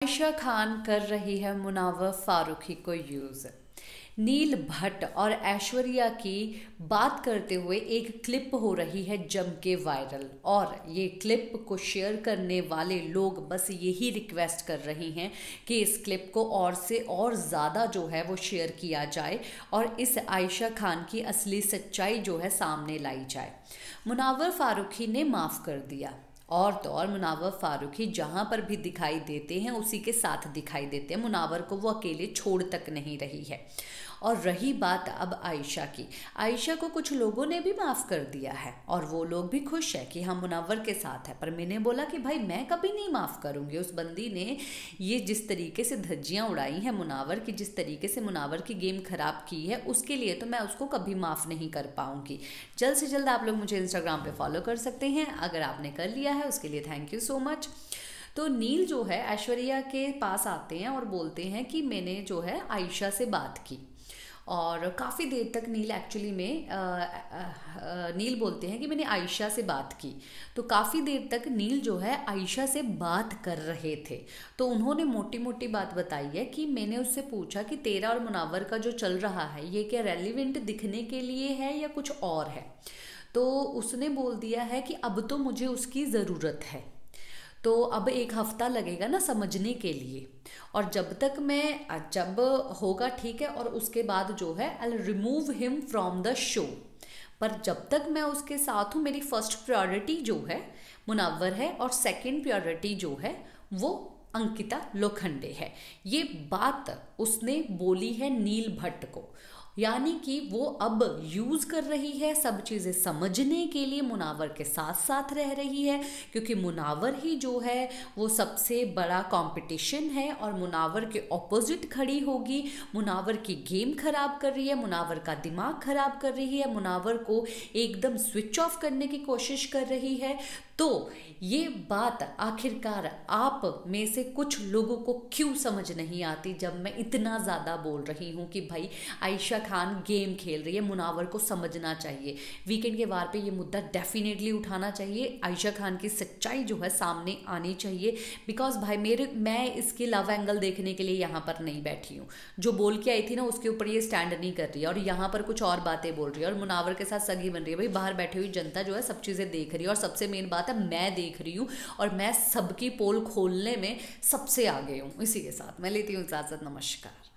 आयशा खान कर रही है मुनावर फारूकी को यूज़। नील भट्ट और ऐश्वर्या की बात करते हुए एक क्लिप हो रही है जम के वायरल, और ये क्लिप को शेयर करने वाले लोग बस यही रिक्वेस्ट कर रहे हैं कि इस क्लिप को और से और ज़्यादा जो है वो शेयर किया जाए और इस आयशा खान की असली सच्चाई जो है सामने लाई जाए। मुनावर फारूकी ने माफ़ कर दिया, और तो और मुनावर फारूकी जहाँ पर भी दिखाई देते हैं उसी के साथ दिखाई देते हैं। मुनावर को वो अकेले छोड़ तक नहीं रही है। और रही बात अब आयशा की, आयशा को कुछ लोगों ने भी माफ़ कर दिया है और वो लोग भी खुश है कि हम मुनावर के साथ है। पर मैंने बोला कि भाई मैं कभी नहीं माफ़ करूँगी। उस बंदी ने ये जिस तरीके से धज्जियाँ उड़ाई हैं मुनावर की, जिस तरीके से मुनावर की गेम ख़राब की है, उसके लिए तो मैं उसको कभी माफ़ नहीं कर पाऊँगी। जल्द से जल्द आप लोग मुझे इंस्टाग्राम पर फॉलो कर सकते हैं, अगर आपने कर लिया है उसके लिए थैंक यू सो मच। तो नील जो है ऐश्वर्या के पास आते हैं और बोलते हैं कि मैंने जो है आयशा से बात की, और काफ़ी देर तक नील एक्चुअली में नील बोलते हैं कि मैंने आयशा से बात की। तो काफ़ी देर तक नील जो है आयशा से बात कर रहे थे। तो उन्होंने मोटी मोटी बात बताई है कि मैंने उससे पूछा कि तेरा और मुनावर का जो चल रहा है ये क्या रेलिवेंट दिखने के लिए है या कुछ और है। तो उसने बोल दिया है कि अब तो मुझे उसकी ज़रूरत है, तो अब एक हफ्ता लगेगा ना समझने के लिए, और जब होगा ठीक है, और उसके बाद जो है I remove him from the show. पर जब तक मैं उसके साथ हूँ मेरी फर्स्ट प्रायोरिटी जो है मुनावर है, और सेकंड प्रायोरिटी जो है वो अंकिता लोखंडे है। ये बात उसने बोली है नील भट्ट को, यानी कि वो अब यूज़ कर रही है सब चीज़ें समझने के लिए, मुनावर के साथ साथ रह रही है, क्योंकि मुनावर ही जो है वो सबसे बड़ा कंपटीशन है और मुनावर के ऑपोजिट खड़ी होगी। मुनावर की गेम खराब कर रही है, मुनावर का दिमाग खराब कर रही है, मुनावर को एकदम स्विच ऑफ करने की कोशिश कर रही है। तो ये बात आखिरकार आप में से कुछ लोगों को क्यों समझ नहीं आती, जब मैं इतना ज़्यादा बोल रही हूँ कि भाई आयशा खान गेम खेल रही है, मुनावर को समझना चाहिए। वीकेंड के वार पे ये मुद्दा डेफिनेटली उठाना चाहिए, आयशा खान की सच्चाई जो है सामने आनी चाहिए। बिकॉज भाई मैं इसके लव एंगल देखने के लिए यहाँ पर नहीं बैठी हूँ। जो बोल के आई थी ना उसके ऊपर ये स्टैंड नहीं कर रही है, और यहाँ पर कुछ और बातें बोल रही है, और मुनावर के साथ सगी बन रही है। भाई बाहर बैठी हुई जनता जो है सब चीज़ें देख रही है, और सबसे मेन बात है मैं देख रही हूँ, और मैं सबकी पोल खोलने में सबसे आगे हूँ। इसी के साथ मैं लेती हूँ इजाज़त, नमस्कार।